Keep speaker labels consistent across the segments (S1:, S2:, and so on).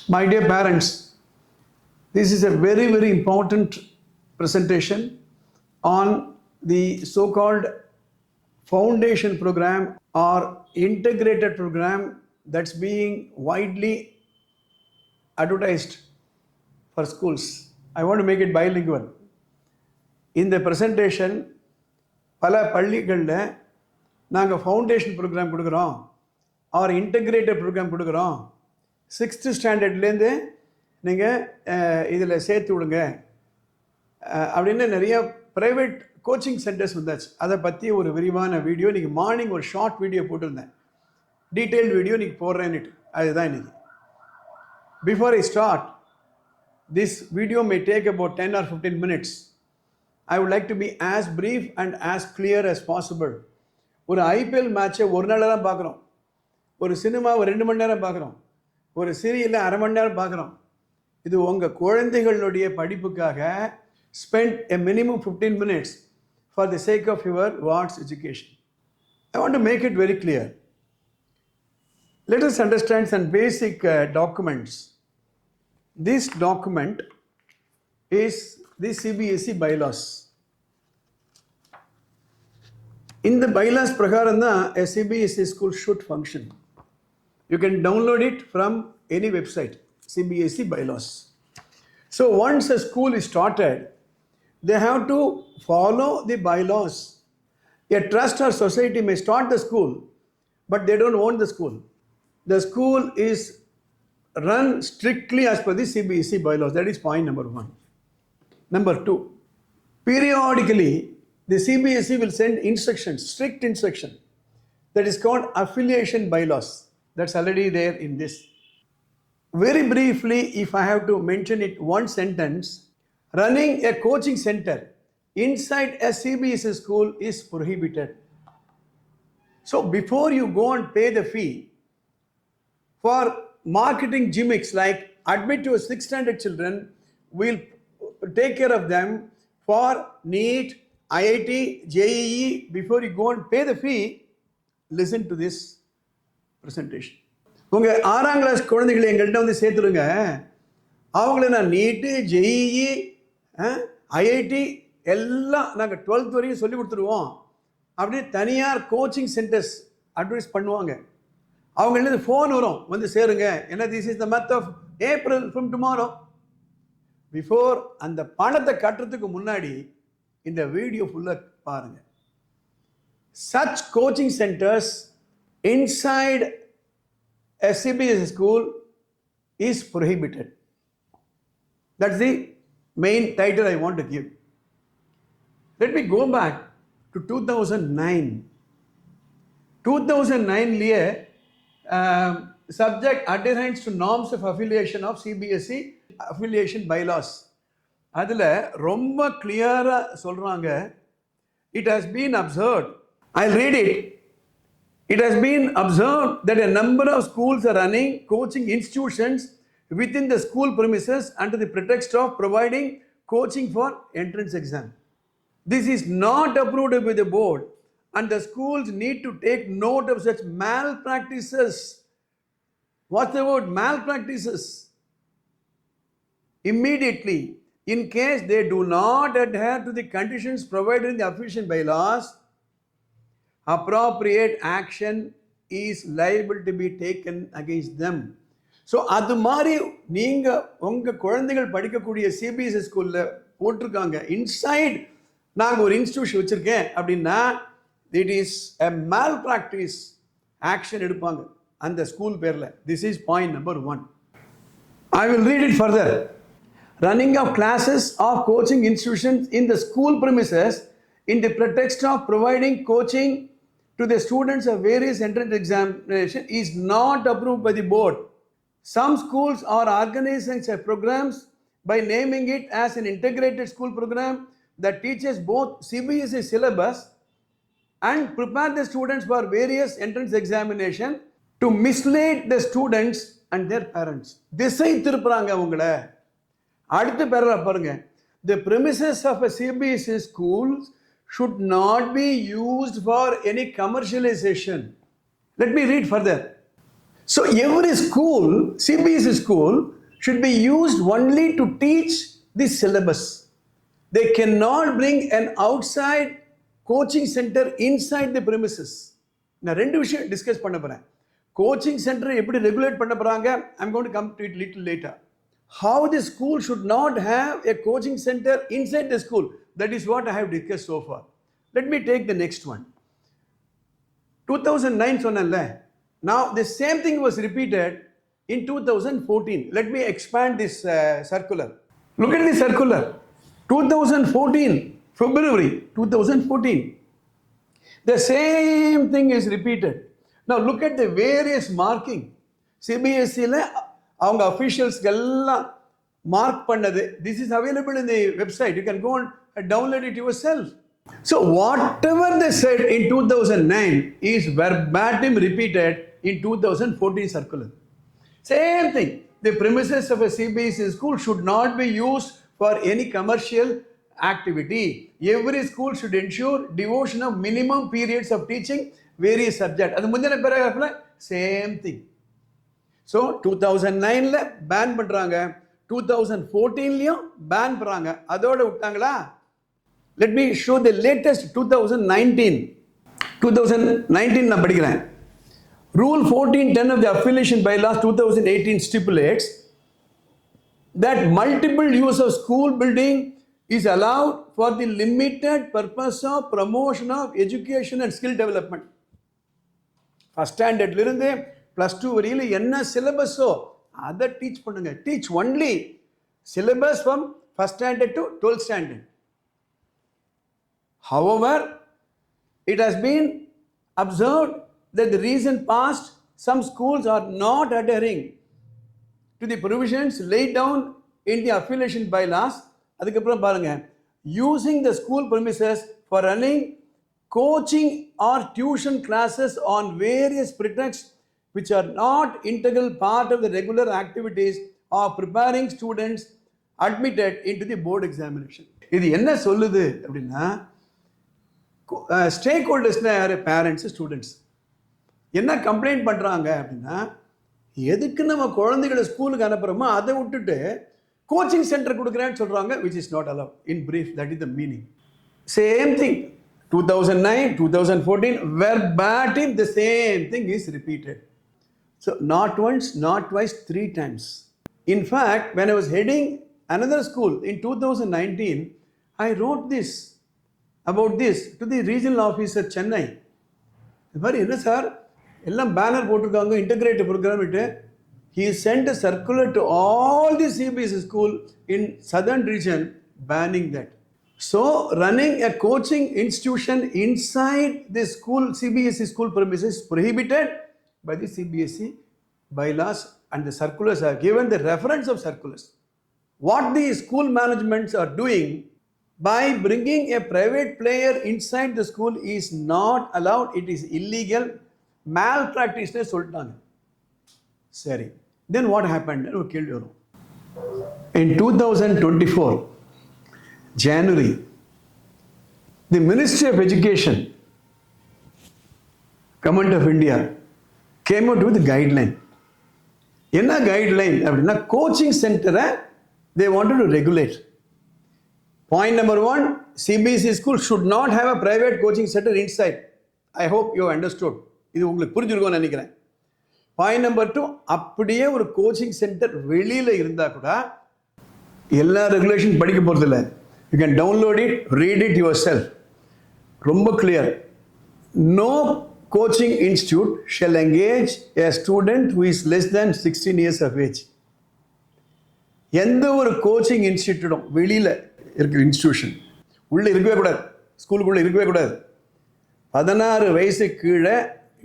S1: My dear parents, this is a very, very important presentation on the so-called foundation program or integrated program that's being widely advertised for schools. I want to make it bilingual. In the presentation, பல பள்ளிகளில் நாங்கள் foundation program கொடுக்குறோம் R integrated program கொடுக்குறோம், 6th ஸ்டாண்டர்ட்லேருந்து நீங்கள் இதில் சேர்த்து விடுங்க அப்படின்னு நிறைய ப்ரைவேட் கோச்சிங் சென்டர்ஸ் வந்தாச்சு. அதை பற்றி ஒரு விரிவான வீடியோ இன்றைக்கி மார்னிங் ஒரு ஷார்ட் வீடியோ போட்டிருந்தேன். டீட்டெயில் வீடியோ இன்றைக்கி போடுறேன்னுட்டு, அதுதான் இன்றைக்கி. Before I start, this video may take about 10 or 15 minutes. I would like to be as brief and as clear as possible. ஒரு ஐபிஎல் மேட்சை ஒரு நாளில் தான் பார்க்குறோம், ஒரு சினிமாவை 2 மணி நேரம் பார்க்குறோம், ஒரு சீரியலை அரை மணி நேரம் பார்க்குறோம். இது உங்கள் குழந்தைகளுடைய படிப்புக்காக spend a minimum 15 minutes for the sake of your wards education. I want to make it very clear. Let us understand some basic documents. This document is the CBSE bylaws. In the bylaws prakaram a CBSE school should function. You can download it from any website, CBSE bylaws. So once a school is started, they have to follow the bylaws. A trust or society may start the school, but they don't own the school. The school is run strictly as per the CBSE bylaws. That is point number 1. Number 2, periodically the CBSE will send instructions, strict instruction, that is called affiliation bylaws. That's already there in this. Very briefly, if I have to mention it one sentence, running a coaching center inside a CBSE school is prohibited. So before you go and pay the fee for marketing gimmicks like admit to 6th standard children, we'll take care of them for NEET, IIT, JEE. Before you go and pay the fee, listen to this presentation. உங்கள் 6ஆம் class குழந்தைகளை எங்கள்கிட்ட வந்து சேர்த்துருங்க, அவங்கள நான் நீட்டு, JEE, IIT எல்லாம் நாங்கள் 12th வரையும் சொல்லி கொடுத்துருவோம் அப்படின்னு தனியார் கோச்சிங் சென்டர்ஸ் அட்வைஸ் பண்ணுவாங்க. அவங்கள்ட்ட ஃபோன் வரும், வந்து சேருங்க, ஏன்னா this is the month of April from tomorrow. Before அந்த பணத்தை கட்டுறதுக்கு முன்னாடி இந்த வீடியோ ஃபுல்லாக பாருங்கள். Such coaching centers inside a CBSE school is prohibited. That's the main title I want to give. Let me go back to 2009. 2009 subject adherence to norms of affiliation of CBSE affiliation bylaws. அதில் ரொம்ப கிளியராக சொல்கிறாங்க, it has been observed, I'll read it. It has been observed that a number of schools are running coaching institutions within the school premises under the pretext of providing coaching for entrance exam. This is not approved by the board and the schools need to take note of such malpractices. What's the word? Malpractices. Immediately, in case they do not adhere to the conditions provided in the affiliation bylaws, appropriate action is liable to be taken against them. So அது மாதிரி நீங்கள் உங்கள் குழந்தைகள் படிக்கக்கூடிய CBSE ஸ்கூலில் போட்டிருக்காங்க, inside நாங்கள் ஒரு இன்ஸ்டியூஷன் வச்சுருக்கேன் அப்படின்னா இட் இஸ் எ மேல் ப்ராக்டிஸ், ஆக்ஷன் எடுப்பாங்க அந்த ஸ்கூல் பேரில். This is point number 1. I will read it further. Running of classes of coaching institutions in the school premises in the pretext of providing coaching to the students of various entrance examination is not approved by the board. Some schools are organizing such programs by naming it as an integrated school program that teaches both CBSE syllabus and prepare the students for various entrance examination to mislead the students and their parents. திசை திருப்புறாங்க உங்களை. அடுத்த paragraph பாருங்க. The premises of a CBSE school should not be used for any commercialization. Let me read further. So every school, CBSE school, should be used only to teach the syllabus. They cannot bring an outside coaching center inside the premises. நான் ரெண்டு விஷயம் discuss பண்ண போறேன். Coaching centre எப்படி regulate பண்ண போறாங்க, I'm going to come to it little later. How the school should not have a coaching center inside the school, that is what I have discussed so far. Let me take the next one. 2009 சொன்னேன்ல, now the same thing was repeated in 2014. Let me expand this circular. Look at the circular. 2014, February 2014. The same thing is repeated. Now look at the various marking. CBSE la avanga officials எல்லாம் mark பண்ணது. This is available in the website. You can go and download it yourself. So whatever they said in 2009 is verbatim repeated in 2014 circular. Same thing. The premises of a CBSE school should not be used for any commercial activity. Every school should ensure devotion of minimum periods of teaching various subjects. அது முந்தின paragraphல same thing. So 2009 ல ban பண்றாங்க, 2014 லயும் ban பண்றாங்க. அதோட விட்டாங்களா? Let me show the latest 2019. 2019 நான் படிக்கிறேன். Rule 1410 of the Affiliation Bylaws 2018 stipulates that multiple use of school building is allowed for the limited purpose of promotion of education and skill development. First standard இருந்து plus 2 வரையில என்ன சிலபஸோ அதை teach பண்ணுங்க. Teach only syllabus from first standard to 12th standard. However, it has been observed that the recent past some schools are not adhering to the provisions laid down in the affiliation bylaws. அதுக்கப்புறம் பாருங்க, using the school premises for running coaching or tuition classes on various pretexts which are not integral part of the regular activities of preparing students admitted into the board examination. இது என்ன சொல்லுது அப்படின்னா, stack ஹோல்டர்ஸ்னா யாரு? Parents, students. என்ன complaint பண்ணுறாங்க அப்படின்னா, எதுக்கு நம்ம குழந்தைகளை ஸ்கூலுக்கு அனுப்புகிறோமோ அதை விட்டுட்டு கோச்சிங் சென்டர் கொடுக்குறேன்னு சொல்கிறாங்க, which is not allowed. In brief, that is the meaning. Same thing, 2009, 2014, verbatim the same thing is repeated. So not once, not twice, 3 times. In fact, when I was heading another school in 2019, I wrote this about this to the regional officer Chennai. இது மாதிரி என்ன sir எல்லாம் banner போட்டிருக்காங்க integrated program இட்டு. He sent a circular to all the CBSE school in southern region banning that. So running a coaching institution inside the school CBSE school premises is prohibited by the CBSE bylaws, and the circulars are given the reference of circulars. What the school managements are doing by bringing a private player inside the school is not allowed. It is illegal. Malpractice ne சொல்லிட்டாங்க. சரி, then what happened? ஒரு கேள்வி வரும். In 2024 January, the Ministry of Education, Government of India came out with a guideline. என்ன guideline அப்படின்னா, coaching சென்டரை they wanted to regulate. Point number 1, CBSE school should not have a private coaching center inside. I hope you understood. இது உங்களுக்கு புரிஞ்சிருக்கும்னு நினைக்கிறேன். Point number 2, அப்படியே ஒரு coaching centre வெளியில் இருந்தால் கூட எல்லா ரெகுலேஷன் படிக்க போகிறதில்ல. You can download it, read it yourself. ரொம்ப clear. No coaching institute shall engage a student who is less than 16 years of age. எந்த ஒரு கோச்சிங் இன்ஸ்டிடியூட்டும் வெளியில் இருக்கிற இன்ஸ்டிடியூஷன் உள்ளே இருக்கவே கூடாது, ஸ்கூலுக்குள்ளே இருக்கவே கூடாது. 16 வயசுக்கு கீழே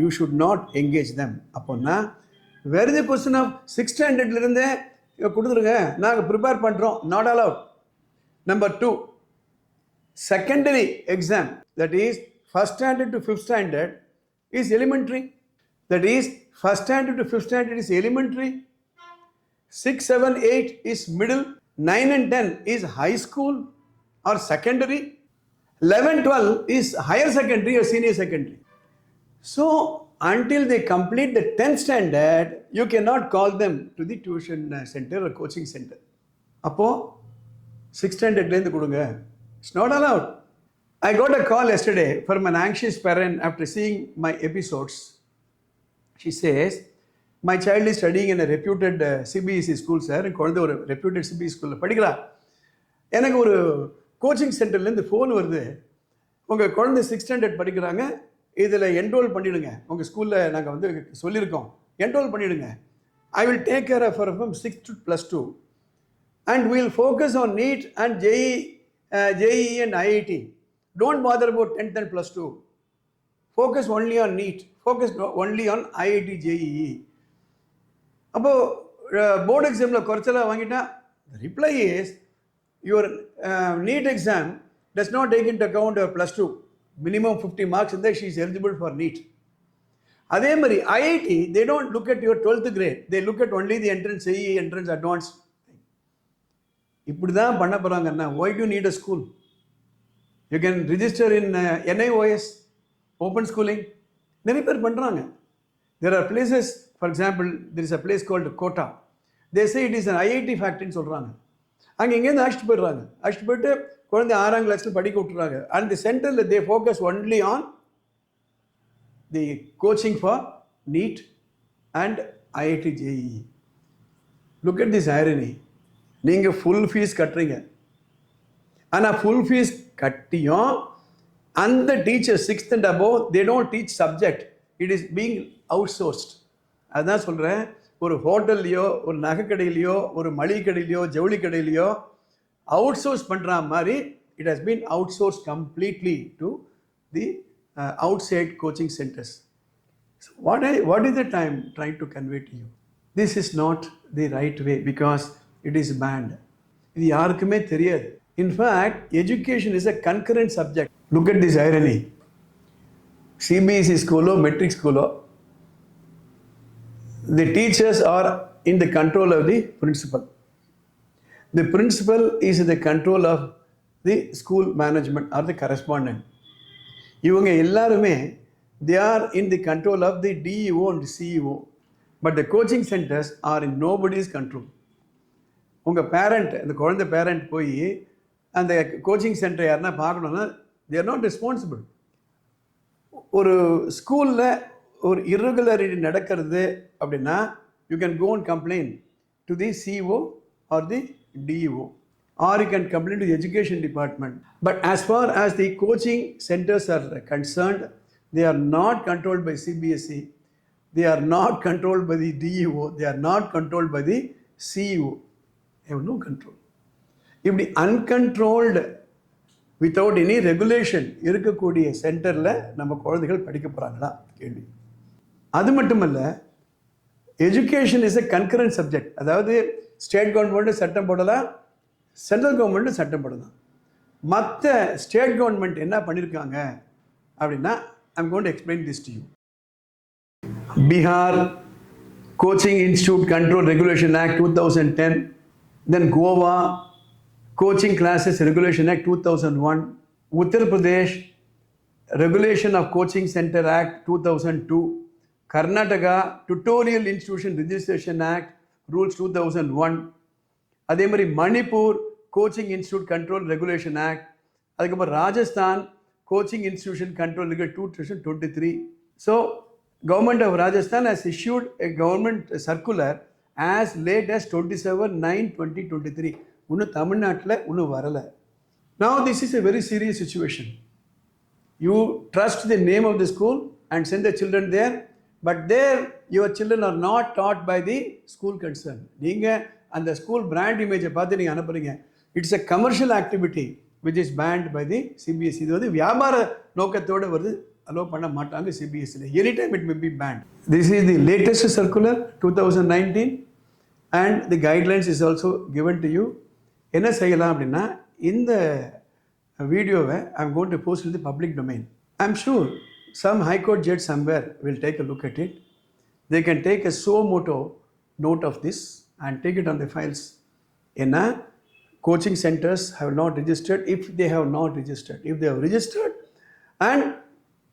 S1: you should not engage them. அப்போன்னா வேர் தி கொஸ்டின் ஆஃப் 6th ஸ்டாண்டர்ட்லேருந்தே கொடுத்துருங்க, நாங்கள் ப்ரிப்பேர் பண்ணுறோம், not allowed. Number 2, secondary exam, that is first standard to 5th standard is elementary. That is first standard to 5th standard is elementary. 6, 7, 8 is middle. 9 and 10 is high school or secondary. 11, 12 is higher secondary or senior secondary. So until they complete the 10th standard, you cannot call them to the tuition center or coaching center. அப்போ 6th standardலேருந்து கொடுங்க. It's not allowed. I got a call yesterday from an anxious parent after seeing my episodes. She says, my child is studying in a reputed CBSE school, sir. குழந்தை ஒரு reputed CBSE ஸ்கூலில் படிக்கிறா. எனக்கு ஒரு coaching சென்டர்லேருந்து phone வருது, உங்கள் குழந்தை 6th standard படிக்கிறாங்க, இதில் என்ரோல் பண்ணிவிடுங்க, உங்கள் ஸ்கூலில் நாங்கள் வந்து சொல்லியிருக்கோம், என்ரோல் பண்ணிவிடுங்க. I will take care of her from 6th to +2 and we will focus on NEET and JEE and IIT. Don't bother about 10th and +2. Focus only on NEET. Focus only on IIT JEE. அப்போது board எக்ஸாமில் குறைச்சலாக வாங்கிட்டா, the reply is, your NEET exam does not take into account your +2. Minimum 50 marks and then she is eligible for NEET. அதே மாதிரி IIT, they don't look at your 12th grade. They look at only the entrance, CE, entrance, advanced. இப்படி தான் பண்ண போகிறாங்கன்னா, why do you need a school? You can register in NIOS, open schooling. நிறைய பேர் பண்ணுறாங்க. There are places, for example, there is a place called Kota. They say it is an IIT factory சொல்கிறாங்க. அங்கே இங்கேருந்து அழைச்சிட்டு போயிடுறாங்க. அழைச்சிட்டு போயிட்டு குழந்தை 6ஆம் கிளாஸில் படிக்க விட்டுறாங்க. And the center, they focus only on the coaching for NEET and IIT JEE. Look at this irony. நீங்கள் ஃபுல் ஃபீஸ் கட்டுறீங்க, ஆனால் ஃபுல் ஃபீஸ் கட்டியும் அந்த teacher 6th and above, they don't teach subject. It is being outsourced. அதுதான் சொல்கிறேன், ஒரு ஹோட்டல்லையோ, ஒரு நகை கடையிலையோ, ஒரு மளிகை கடையிலையோ, ஜவுளி கடையிலையோ அவுட்சோர்ஸ் பண்ணுற மாதிரி it has been outsourced completely to the outside coaching centers. So what is that I am trying to convey to you? This is not the right way because it is banned. இது யாருக்குமே தெரியாது. In fact, education is a concurrent subject. Look at this irony. CBSE school, metric school, the teachers are in the control of the principal. The principal is in the control of the school management or the correspondent. இவங்க எல்லாருமே they are in the control of the DEO and CEO. But the coaching centers are in nobody's control. உங்கள் parent, அந்த குழந்தை parent போய் அந்த coaching centre யாருன்னா பார்க்கணுன்னா they are not responsible. ஒரு ஸ்கூலில் ஒரு irregularity நடக்கிறது அப்படின்னா you can go and complain to the CEO or the DEO, or you can complain to the education department. But as far as the coaching centers are concerned, they are not controlled by CBSE, they are not controlled by the DEO, they are not controlled by the CEO. They have no control. இப்படி uncontrolled without any regulation இருக்கக்கூடிய சென்டரில் நம்ம குழந்தைகள் படிக்க போகிறாங்களா கேள்வி. அது மட்டுமல்ல, education is a concurrent subject. அதாவது ஸ்டேட் கவர்மெண்ட்டு சட்டம் போடலாம், சென்ட்ரல் கவர்மெண்ட்டு சட்டம் போடலாம். மற்ற ஸ்டேட் கவர்மெண்ட் என்ன பண்ணியிருக்காங்க அப்படின்னா, I'm going to explain this to you. Bihar coaching institute control regulation act 2010, then Goa Coaching Classes Regulation Act 2001, Uttar Pradesh Regulation of Coaching Center Act 2002, Karnataka Tutorial Institution Registration Act Rules 2001, அதே மாதிரி Manipur coaching institute control regulation act, அதுக்கப்புறம் Rajasthan coaching institution control regulation 2023. So government of Rajasthan has issued a government circular as late as 27/9/2023. இன்னும் தமிழ்நாட்டில் இன்னும் வரலை. Now this is a very serious situation. You trust the name of the school and send the children there, but there your children are not taught by the school concerned. நீங்கள் அந்த school brand இமேஜை பார்த்து நீங்கள் அனுப்புறீங்க. It's a commercial activity which is banned by the CBSE. இது வந்து வியாபார நோக்கத்தோடு வருது, அலோவ் பண்ண மாட்டாங்க CBSE. Any time it may be pant. This is the latest circular 2019 and the guidelines is also given to you. என்ன செய்யலாம் அப்படின்னா, இந்த வீடியோவை I am going to post in the public domain. I am sure some high court judge somewhere will take a look at it. They can take a suo motu note of this and take it on the files. ஏன்னா coaching centers have not registered. If they have not registered, if they have registered and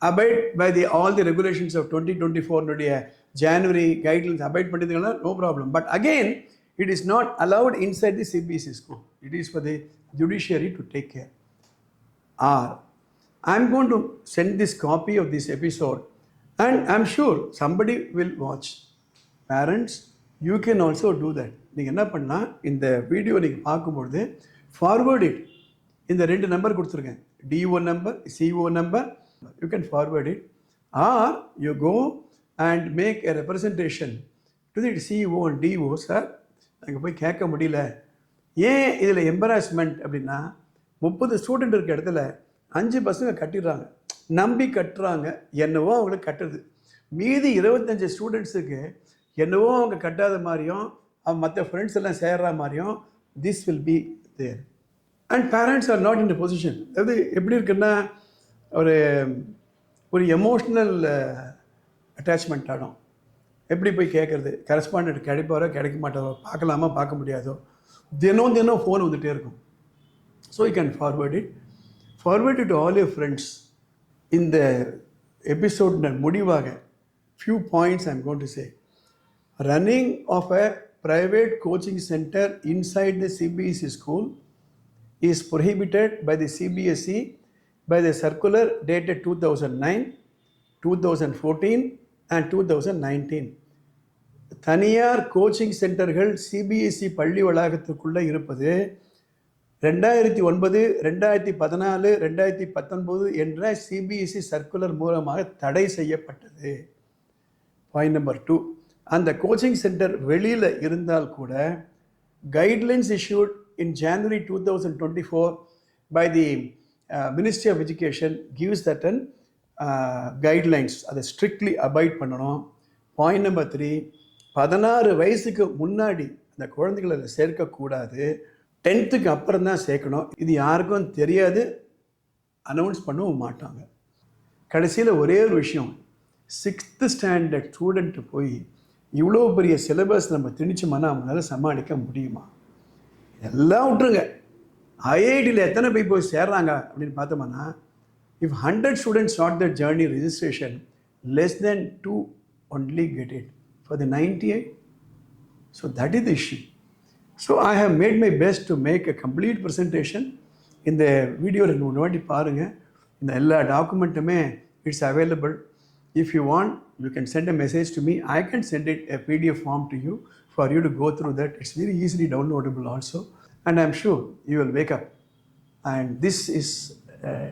S1: abide by all the regulations of 2024 January guidelines abide பண்ணிருந்தீங்கன்னா no problem. But again, it is not allowed inside the CBSE school. It is for the judiciary to take care. Or I'm going to send this copy of this episode and I'm sure somebody will watch. Parents, you can also do that. நீங்கள் என்ன பண்ணலாம், இந்த video நீங்கள் பார்க்கும்பொழுது forward it. இந்த 2 number கொடுத்துருக்கேன், DO number, CO number. You can forward it. Or you go and make a representation to the CEO and DO. Sir, அங்கே போய் கேட்க முடியல, ஏன் இதில் எம்பராஸ்மெண்ட் அப்படின்னா 30 ஸ்டூடெண்ட் இருக்க இடத்துல 5 பசங்க கட்டிடுறாங்க, நம்பி கட்டுறாங்க, என்னவோ அவங்களுக்கு கட்டுறது. மீதி 25 ஸ்டூடெண்ட்ஸுக்கு என்னவோ அவங்க கட்டாத மாதிரியும் அவங்க மற்ற ஃப்ரெண்ட்ஸ் எல்லாம் சேர்ற மாதிரியும் this will be there. And parents are not in the position. அதாவது எப்படி இருக்குன்னா, ஒரு எமோஷ்னல் அட்டாச்மெண்ட் ஆடும். எப்படி போய் கேட்குறது, கரஸ்பாண்டன்ட் கிடைப்பாரோ கிடைக்க மாட்டாரோ, பார்க்கலாமா பார்க்க முடியாதோ, தினம் ஃபோன் வந்துகிட்டே இருக்கும். So you can forward it to all your friends. இந்த எபிசோட் முடிவாக few points I am going to say. Running of a private coaching center inside the CBSE school is prohibited by the CBSE by the circular dated 2009, 2014 and 2019. தனியார் coaching சென்டர்கள் CBSE பள்ளி வளாகத்துக்குள்ளே இருப்பது 2009, 2014, 2019 என்ற CBSE circular மூலமாக தடை செய்யப்பட்டது. Point number 2, அந்த coaching centre வெளியில் இருந்தால் கூட guidelines issued in January 2024 by the Ministry of Education gives certain guidelines. அதை ஸ்ட்ரிக்ட்லி அபாய்ட் பண்ணணும். பாயிண்ட் நம்பர் 3, 16 வயசுக்கு முன்னாடி அந்த குழந்தைகளை அதை சேர்க்கக்கூடாது, 10th அப்புறம் தான் சேர்க்கணும். இது யாருக்கும் தெரியாது, அனௌன்ஸ் பண்ணவும் மாட்டாங்க. கடைசியில் ஒரே ஒரு விஷயம், 6th ஸ்டாண்டர்ட் ஸ்டூடெண்ட்டு போய் இவ்வளோ பெரிய சிலபஸ் நம்ம திணிச்சோம்னா அவங்களால சமாளிக்க முடியுமா? எல்லாம் விட்டுருங்க, ஐஐடியில் எத்தனை போய் சேர்றாங்க அப்படின்னு பார்த்தோம்னா, if 100 students start the journey registration, less than 2 only get it for the 98. So that is the issue. So I have made my best to make a complete presentation. இந்த வீடியோவில் இன்னொரு வாட்டி பாருங்கள், இந்த எல்லா டாக்குமெண்ட்டுமே it's available. If you want, you can send a message to me. I can send it a PDF form to you for you to go through that. It's very easily downloadable also. And I'm sure you will wake up. And this is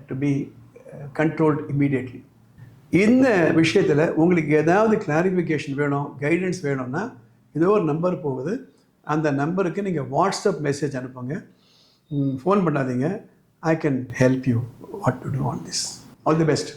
S1: to be controlled immediately. இந்த விஷயத்தில் உங்களுக்கு ஏதாவது clarification வேணும், guidance வேணும்னா ஏதோ ஒரு number போகுது, அந்த நம்பருக்கு நீங்கள் வாட்ஸ்அப் மெசேஜ் அனுப்புங்க, ஃபோன் பண்ணாதீங்க. I can help you what to do on this. All the best.